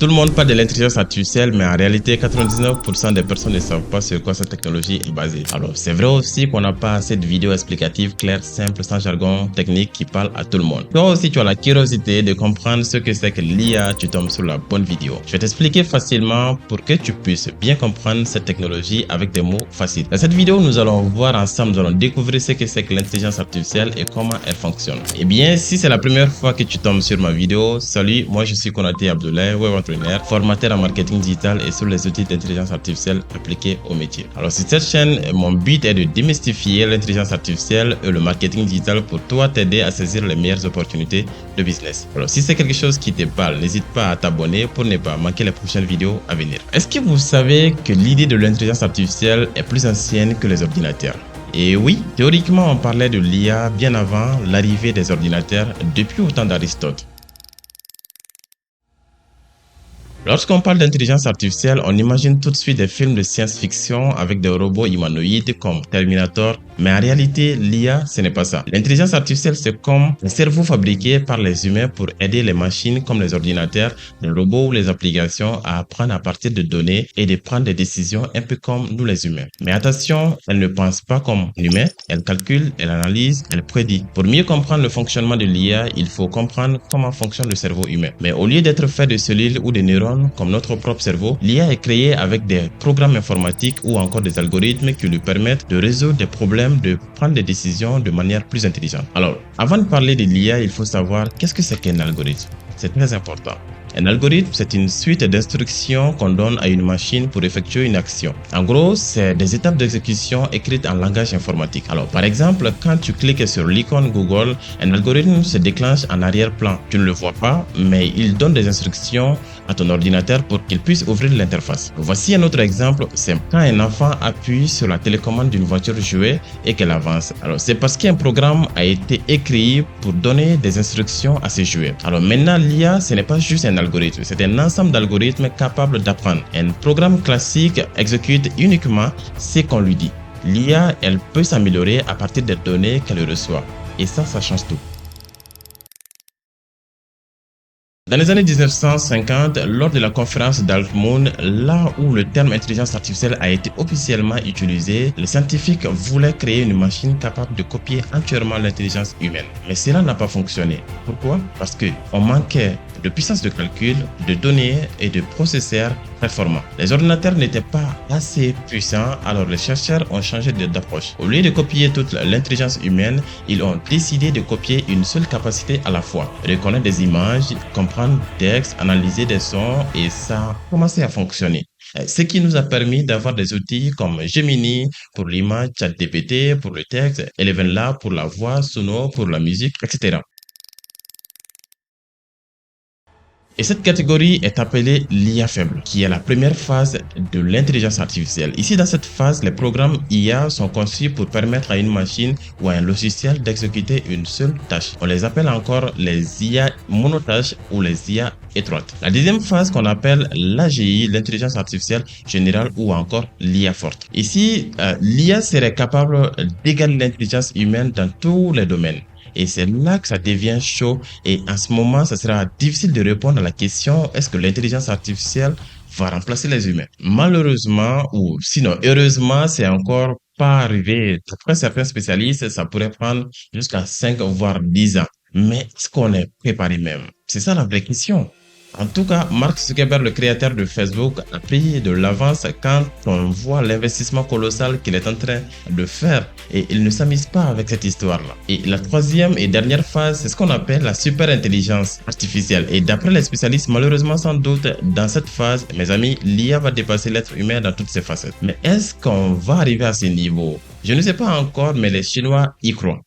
Tout le monde parle de l'intelligence artificielle, mais en réalité, 99% des personnes ne savent pas sur quoi cette technologie est basée. Alors, c'est vrai aussi qu'on n'a pas assez de vidéos explicatives claires, simples, sans jargon technique qui parlent à tout le monde. Toi aussi, tu as la curiosité de comprendre ce que c'est que l'IA, tu tombes sur la bonne vidéo. Je vais t'expliquer facilement pour que tu puisses bien comprendre cette technologie avec des mots faciles. Dans cette vidéo, nous allons voir ensemble, nous allons découvrir ce que c'est que l'intelligence artificielle et comment elle fonctionne. Eh bien, si c'est la première fois que tu tombes sur ma vidéo, salut, moi je suis Konaté Abdoulaye, web entraîneur, formateur en marketing digital et sur les outils d'intelligence artificielle appliqués au métier. Alors sur cette chaîne, mon but est de démystifier l'intelligence artificielle et le marketing digital pour toi t'aider à saisir les meilleures opportunités de business. Alors si c'est quelque chose qui te parle, n'hésite pas à t'abonner pour ne pas manquer les prochaines vidéos à venir. Est-ce que vous savez que l'idée de l'intelligence artificielle est plus ancienne que les ordinateurs? Et oui, théoriquement on parlait de l'IA bien avant l'arrivée des ordinateurs depuis au temps d'Aristote. Lorsqu'on parle d'intelligence artificielle, on imagine tout de suite des films de science-fiction avec des robots humanoïdes comme Terminator, mais en réalité, l'IA, ce n'est pas ça. L'intelligence artificielle, c'est comme un cerveau fabriqué par les humains pour aider les machines comme les ordinateurs, les robots ou les applications à apprendre à partir de données et de prendre des décisions un peu comme nous les humains. Mais attention, elle ne pense pas comme l'humain, elle calcule, elle analyse, elle prédit. Pour mieux comprendre le fonctionnement de l'IA, il faut comprendre comment fonctionne le cerveau humain. Mais au lieu d'être fait de cellules ou de neurones, comme notre propre cerveau, l'IA est créée avec des programmes informatiques ou encore des algorithmes qui lui permettent de résoudre des problèmes, de prendre des décisions de manière plus intelligente. Alors, avant de parler de l'IA, il faut savoir qu'est-ce que c'est qu'un algorithme. C'est très important. Un algorithme, c'est une suite d'instructions qu'on donne à une machine pour effectuer une action. En gros, c'est des étapes d'exécution écrites en langage informatique. Alors, par exemple, quand tu cliques sur l'icône Google, un algorithme se déclenche en arrière-plan. Tu ne le vois pas, mais il donne des instructions à ton ordinateur pour qu'il puisse ouvrir l'interface. Voici un autre exemple, c'est quand un enfant appuie sur la télécommande d'une voiture jouet et qu'elle avance. Alors, c'est parce qu'un programme a été écrit pour donner des instructions à ces jouets. Alors maintenant, l'IA, ce n'est pas juste un algorithme, c'est un ensemble d'algorithmes capables d'apprendre. Un programme classique exécute uniquement ce qu'on lui dit. L'IA, elle peut s'améliorer à partir des données qu'elle reçoit. Et ça change tout. Dans les années 1950, lors de la conférence d'Altmund, là où le terme intelligence artificielle a été officiellement utilisé, les scientifiques voulaient créer une machine capable de copier entièrement l'intelligence humaine. Mais cela n'a pas fonctionné. Pourquoi? Parce qu'on manquait de puissance de calcul, de données et de processeurs performants. Les ordinateurs n'étaient pas assez puissants, alors les chercheurs ont changé d'approche. Au lieu de copier toute l'intelligence humaine, ils ont décidé de copier une seule capacité à la fois. Reconnaître des images, comprendre des textes, analyser des sons, et ça a commencé à fonctionner. Ce qui nous a permis d'avoir des outils comme Gemini pour l'image, ChatGPT pour le texte, ElevenLab pour la voix, Suno pour la musique, etc. Et cette catégorie est appelée l'IA faible, qui est la première phase de l'intelligence artificielle. Ici, dans cette phase, les programmes IA sont conçus pour permettre à une machine ou à un logiciel d'exécuter une seule tâche. On les appelle encore les IA monotâches ou les IA étroites. La deuxième phase qu'on appelle l'AGI, l'intelligence artificielle générale ou encore l'IA forte. Ici, l'IA serait capable d'égaler l'intelligence humaine dans tous les domaines. Et c'est là que ça devient chaud et en ce moment, ça sera difficile de répondre à la question est-ce que l'intelligence artificielle va remplacer les humains? Malheureusement, ou sinon heureusement, c'est encore pas arrivé. D'après certains spécialistes, ça pourrait prendre jusqu'à 5 voire 10 ans. Mais est-ce qu'on est préparé même? C'est ça la vraie question. En tout cas, Mark Zuckerberg, le créateur de Facebook, a pris de l'avance quand on voit l'investissement colossal qu'il est en train de faire et il ne s'amuse pas avec cette histoire-là. Et la troisième et dernière phase, c'est ce qu'on appelle la super intelligence artificielle. Et d'après les spécialistes, malheureusement sans doute, dans cette phase, mes amis, l'IA va dépasser l'être humain dans toutes ses facettes. Mais est-ce qu'on va arriver à ce niveau? Je ne sais pas encore, mais les Chinois y croient.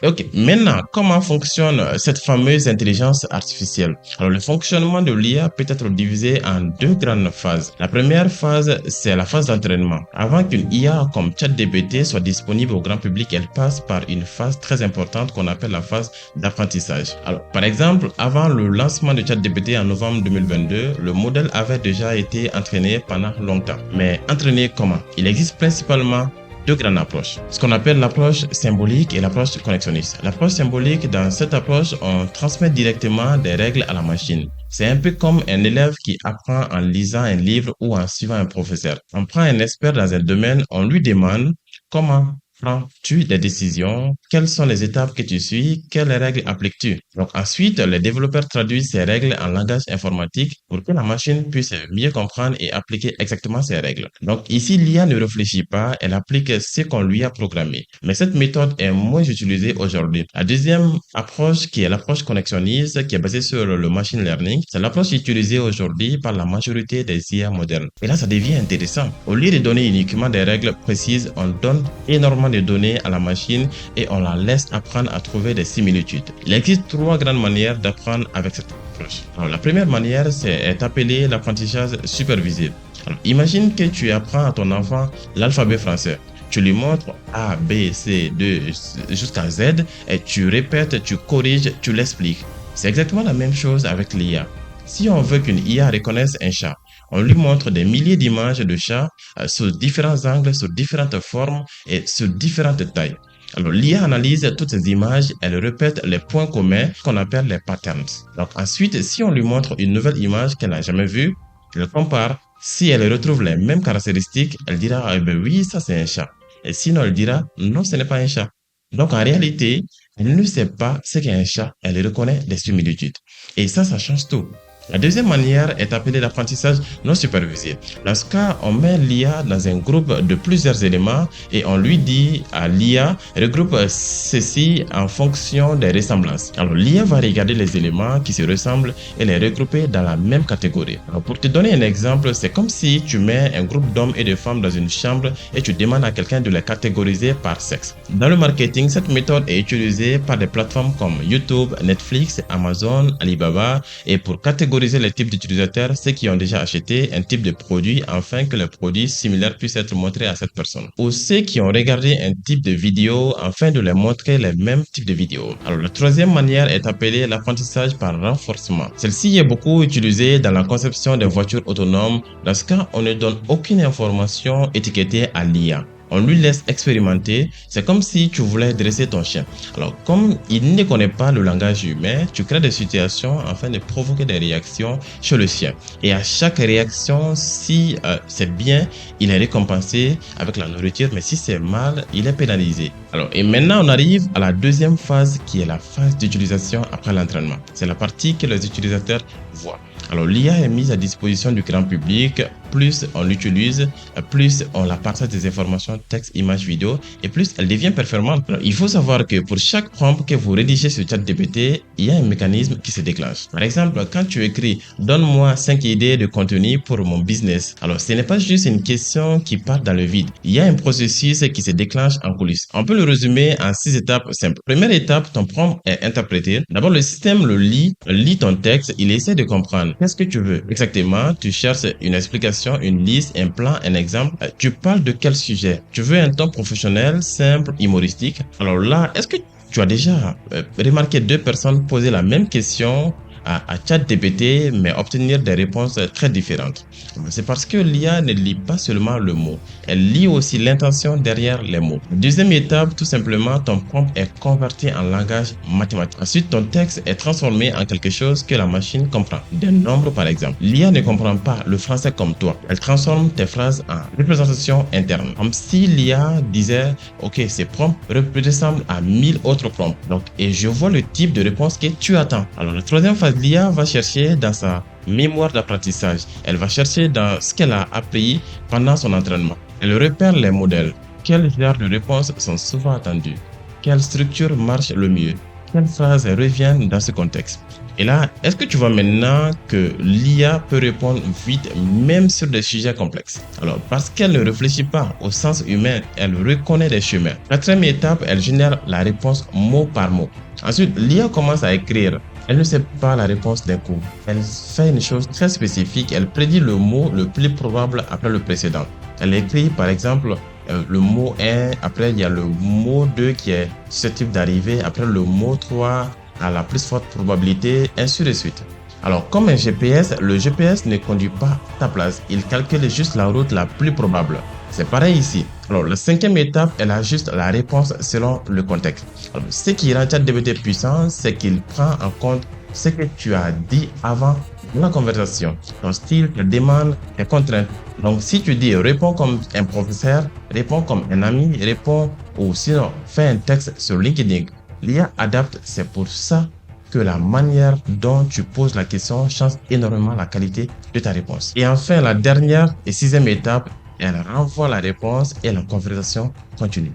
Ok, maintenant, comment fonctionne cette fameuse intelligence artificielle? Alors, le fonctionnement de l'IA peut être divisé en deux grandes phases. La première phase, c'est la phase d'entraînement. Avant qu'une IA comme ChatGPT soit disponible au grand public, elle passe par une phase très importante qu'on appelle la phase d'apprentissage. Alors, par exemple, avant le lancement de ChatGPT en novembre 2022, le modèle avait déjà été entraîné pendant longtemps. Mais entraîné comment? Il existe principalement deux grandes approches. Ce qu'on appelle l'approche symbolique et l'approche connexionniste. L'approche symbolique, dans cette approche, on transmet directement des règles à la machine. C'est un peu comme un élève qui apprend en lisant un livre ou en suivant un professeur. On prend un expert dans un domaine, on lui demande comment prends-tu des décisions, quelles sont les étapes que tu suis, quelles règles appliques-tu. Donc ensuite, les développeurs traduisent ces règles en langage informatique pour que la machine puisse mieux comprendre et appliquer exactement ces règles. Donc ici, l'IA ne réfléchit pas, elle applique ce qu'on lui a programmé. Mais cette méthode est moins utilisée aujourd'hui. La deuxième approche, qui est l'approche connexionniste, qui est basée sur le machine learning, c'est l'approche utilisée aujourd'hui par la majorité des IA modernes. Et là, ça devient intéressant. Au lieu de donner uniquement des règles précises, on donne énormément de données à la machine et on la laisse apprendre à trouver des similitudes. Il existe trois grandes manières d'apprendre avec cette approche. Alors, la première manière, est appelée l'apprentissage supervisé. Alors, imagine que tu apprends à ton enfant l'alphabet français. Tu lui montres A, B, C, D jusqu'à Z et tu répètes, tu corriges, tu l'expliques. C'est exactement la même chose avec l'IA. Si on veut qu'une IA reconnaisse un chat, on lui montre des milliers d'images de chats sous différents angles, sous différentes formes et sous différentes tailles. Alors, l'IA analyse toutes ces images, elle répète les points communs qu'on appelle les patterns. Donc, ensuite, si on lui montre une nouvelle image qu'elle n'a jamais vue, elle compare. Si elle retrouve les mêmes caractéristiques, elle dira, ah, ben oui, ça c'est un chat. Et sinon, elle dira, non, ce n'est pas un chat. Donc, en réalité, elle ne sait pas ce qu'est un chat, elle reconnaît des similitudes. Et ça change tout. La deuxième manière est appelée l'apprentissage non supervisé. Dans ce cas, on met l'IA dans un groupe de plusieurs éléments et on lui dit à l'IA, regroupe ceci en fonction des ressemblances. Alors, l'IA va regarder les éléments qui se ressemblent et les regrouper dans la même catégorie. Alors, pour te donner un exemple, c'est comme si tu mets un groupe d'hommes et de femmes dans une chambre et tu demandes à quelqu'un de les catégoriser par sexe. Dans le marketing, cette méthode est utilisée par des plateformes comme YouTube, Netflix, Amazon, Alibaba et pour catégoriser les types d'utilisateurs, ceux qui ont déjà acheté un type de produit afin que le produit similaire puisse être montré à cette personne. Ou ceux qui ont regardé un type de vidéo afin de leur montrer les mêmes types de vidéos. Alors, la troisième manière est appelée l'apprentissage par renforcement. Celle-ci est beaucoup utilisée dans la conception des voitures autonomes. Dans ce cas, on ne donne aucune information étiquetée à l'IA. On lui laisse expérimenter. C'est comme si tu voulais dresser ton chien. Alors, comme il ne connaît pas le langage humain, tu crées des situations afin de provoquer des réactions chez le chien. Et à chaque réaction, si c'est bien, il est récompensé avec la nourriture, mais si c'est mal, il est pénalisé. Alors, et maintenant, on arrive à la deuxième phase qui est la phase d'utilisation après l'entraînement. C'est la partie que les utilisateurs voient. Alors, l'IA est mise à disposition du grand public. Plus on l'utilise, plus on la partage des informations, texte, image, vidéo, et plus elle devient performante. Alors, il faut savoir que pour chaque prompt que vous rédigez sur ChatGPT, il y a un mécanisme qui se déclenche. Par exemple, quand tu écris « Donne-moi 5 idées de contenu pour mon business », alors ce n'est pas juste une question qui part dans le vide. Il y a un processus qui se déclenche en coulisses. On peut le résumer en 6 étapes simples. Première étape, ton prompt est interprété. D'abord, le système lit ton texte, il essaie de comprendre qu'est-ce que tu veux. Exactement, tu cherches une explication, une liste, un plan, un exemple. Tu parles de quel sujet? Tu veux un ton professionnel, simple, humoristique? Alors là, est-ce que tu as déjà remarqué deux personnes poser la même question à ChatGPT, mais obtenir des réponses très différentes? C'est parce que l'IA ne lit pas seulement le mot, elle lit aussi l'intention derrière les mots. Deuxième étape, tout simplement, ton prompt est converti en langage mathématique. Ensuite, ton texte est transformé en quelque chose que la machine comprend. Des nombres, par exemple. L'IA ne comprend pas le français comme toi. Elle transforme tes phrases en représentation interne. Comme si l'IA disait, ok, ces prompts ressemblent à 1000 autres prompts. Donc, et je vois le type de réponse que tu attends. Alors, la troisième phase, l'IA va chercher dans sa mémoire d'apprentissage. Elle va chercher dans ce qu'elle a appris pendant son entraînement. Elle repère les modèles. Quels genres de réponses sont souvent attendues? Quelle structure marche le mieux? Quelles phrases reviennent dans ce contexte? Et là, est-ce que tu vois maintenant que l'IA peut répondre vite même sur des sujets complexes? Alors, parce qu'elle ne réfléchit pas au sens humain, elle reconnaît des chemins. Quatrième étape, elle génère la réponse mot par mot. Ensuite, l'IA commence à écrire. Elle ne sait pas la réponse d'un coup. Elle fait une chose très spécifique. Elle prédit le mot le plus probable après le précédent. Elle écrit par exemple le mot 1, après il y a le mot 2 qui est susceptible d'arriver, après le mot 3 à la plus forte probabilité, ainsi de suite. Alors, comme un GPS, le GPS ne conduit pas ta place. Il calcule juste la route la plus probable. C'est pareil ici. Alors, la cinquième étape, elle ajuste la réponse selon le contexte. Alors, ce qui rend ChatGPT puissant, c'est qu'il prend en compte ce que tu as dit avant la conversation, ton style, tes demandes, tes contraintes. Donc, si tu dis réponds comme un professeur, réponds comme un ami, réponds ou sinon fais un texte sur LinkedIn, l'IA adapte. C'est pour ça que la manière dont tu poses la question change énormément la qualité de ta réponse. Et enfin, la dernière et sixième étape, elle renvoie la réponse et la conversation continue.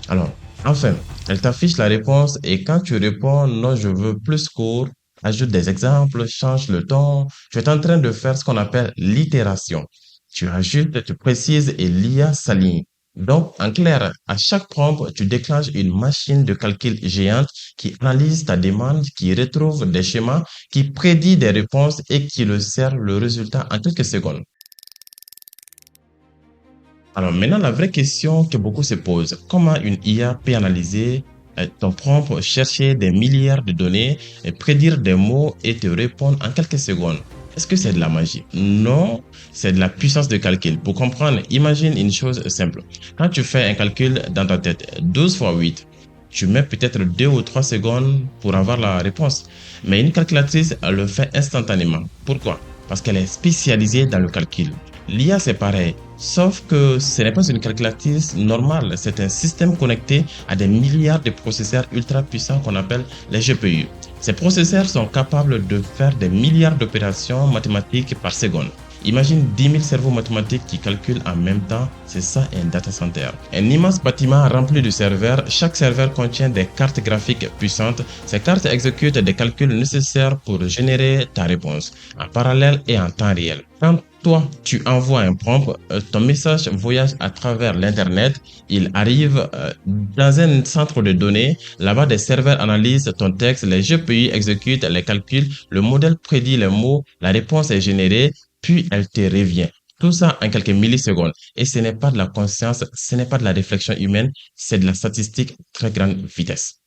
Alors, enfin, elle t'affiche la réponse et quand tu réponds non, je veux plus court, ajoute des exemples, change le ton. Tu es en train de faire ce qu'on appelle l'itération. Tu ajoutes, tu précises et l'IA s'aligne. Donc, en clair, à chaque prompt, tu déclenches une machine de calcul géante qui analyse ta demande, qui retrouve des schémas, qui prédit des réponses et qui le sert le résultat en quelques secondes. Alors maintenant, la vraie question que beaucoup se posent, comment une IA peut analyser ton prompt, chercher des milliards de données, et prédire des mots et te répondre en quelques secondes? Est-ce que c'est de la magie? Non, c'est de la puissance de calcul. Pour comprendre, imagine une chose simple. Quand tu fais un calcul dans ta tête, 12 fois 8, tu mets peut-être 2 ou 3 secondes pour avoir la réponse. Mais une calculatrice, elle le fait instantanément. Pourquoi? Parce qu'elle est spécialisée dans le calcul. L'IA, c'est pareil. Sauf que ce n'est pas une calculatrice normale, c'est un système connecté à des milliards de processeurs ultra puissants qu'on appelle les GPU. Ces processeurs sont capables de faire des milliards d'opérations mathématiques par seconde. Imagine 10 000 cerveaux mathématiques qui calculent en même temps, c'est ça un data center. Un immense bâtiment rempli de serveurs, chaque serveur contient des cartes graphiques puissantes. Ces cartes exécutent des calculs nécessaires pour générer ta réponse, en parallèle et en temps réel. Quand toi, tu envoies un prompt, ton message voyage à travers l'Internet, il arrive dans un centre de données, là-bas des serveurs analysent ton texte, les GPU exécutent les calculs, le modèle prédit les mots, la réponse est générée, puis elle te revient. Tout ça en quelques millisecondes. Et ce n'est pas de la conscience, ce n'est pas de la réflexion humaine, c'est de la statistique très grande vitesse.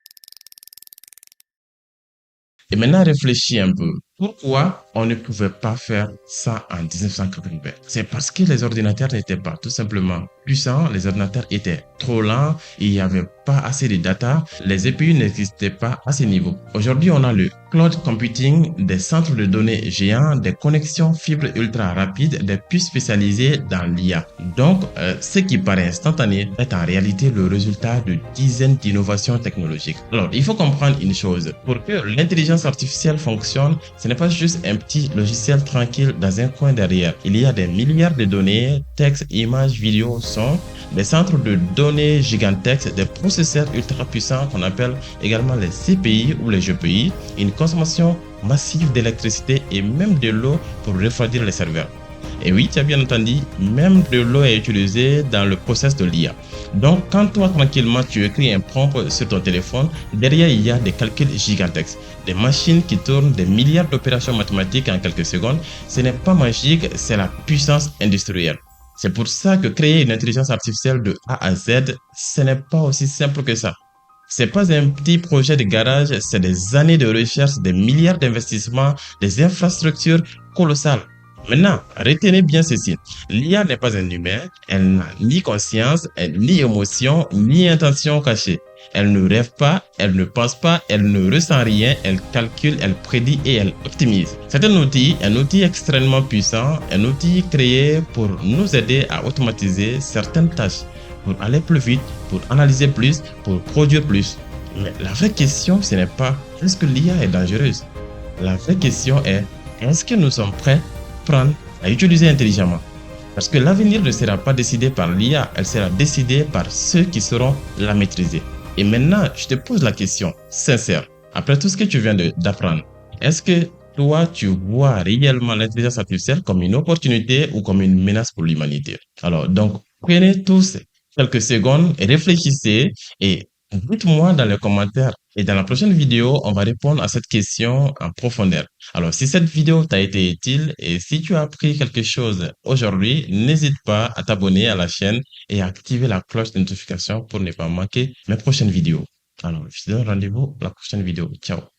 Et maintenant, réfléchis un peu. Pourquoi on ne pouvait pas faire ça en 1980? C'est parce que les ordinateurs n'étaient pas tout simplement puissants, les ordinateurs étaient trop lents, il n'y avait pas assez de data, les CPU n'existaient pas à ce niveau. Aujourd'hui, on a le cloud computing, des centres de données géants, des connexions fibres ultra rapides, des puces spécialisées dans l'IA. Donc, ce qui paraît instantané est en réalité le résultat de dizaines d'innovations technologiques. Alors, il faut comprendre une chose. Pour que l'intelligence artificielle fonctionne, ce n'est pas juste un petit logiciel tranquille dans un coin derrière. Il y a des milliards de données, textes, images, vidéos, sons, des centres de données gigantesques, des processeurs ultra puissants qu'on appelle également les CPI ou les GPI, une consommation massive d'électricité et même de l'eau pour refroidir les serveurs. Et oui, tu as bien entendu, même de l'eau est utilisée dans le process de l'IA. Donc, quand toi, tranquillement, tu écris un prompt sur ton téléphone, derrière, il y a des calculs gigantesques, des machines qui tournent des milliards d'opérations mathématiques en quelques secondes. Ce n'est pas magique, c'est la puissance industrielle. C'est pour ça que créer une intelligence artificielle de A à Z, ce n'est pas aussi simple que ça. C'est pas un petit projet de garage, c'est des années de recherche, des milliards d'investissements, des infrastructures colossales. Maintenant, retenez bien ceci. L'IA n'est pas un humain, elle n'a ni conscience, ni émotion, ni intention cachée. Elle ne rêve pas, elle ne pense pas, elle ne ressent rien, elle calcule, elle prédit et elle optimise. C'est un outil extrêmement puissant, un outil créé pour nous aider à automatiser certaines tâches, pour aller plus vite, pour analyser plus, pour produire plus. Mais la vraie question, ce n'est pas est-ce que l'IA est dangereuse? La vraie question est est-ce que nous sommes prêts à utiliser intelligemment. Parce que l'avenir ne sera pas décidé par l'IA, elle sera décidée par ceux qui sauront la maîtriser. Et maintenant, je te pose la question sincère. Après tout ce que tu viens d'apprendre, est-ce que toi, tu vois réellement l'intelligence artificielle comme une opportunité ou comme une menace pour l'humanité? Alors, donc, prenez tous quelques secondes et réfléchissez et dites-moi dans les commentaires. Et dans la prochaine vidéo, on va répondre à cette question en profondeur. Alors, si cette vidéo t'a été utile et si tu as appris quelque chose aujourd'hui, n'hésite pas à t'abonner à la chaîne et à activer la cloche de notification pour ne pas manquer mes prochaines vidéos. Alors, je te donne rendez-vous à la prochaine vidéo. Ciao.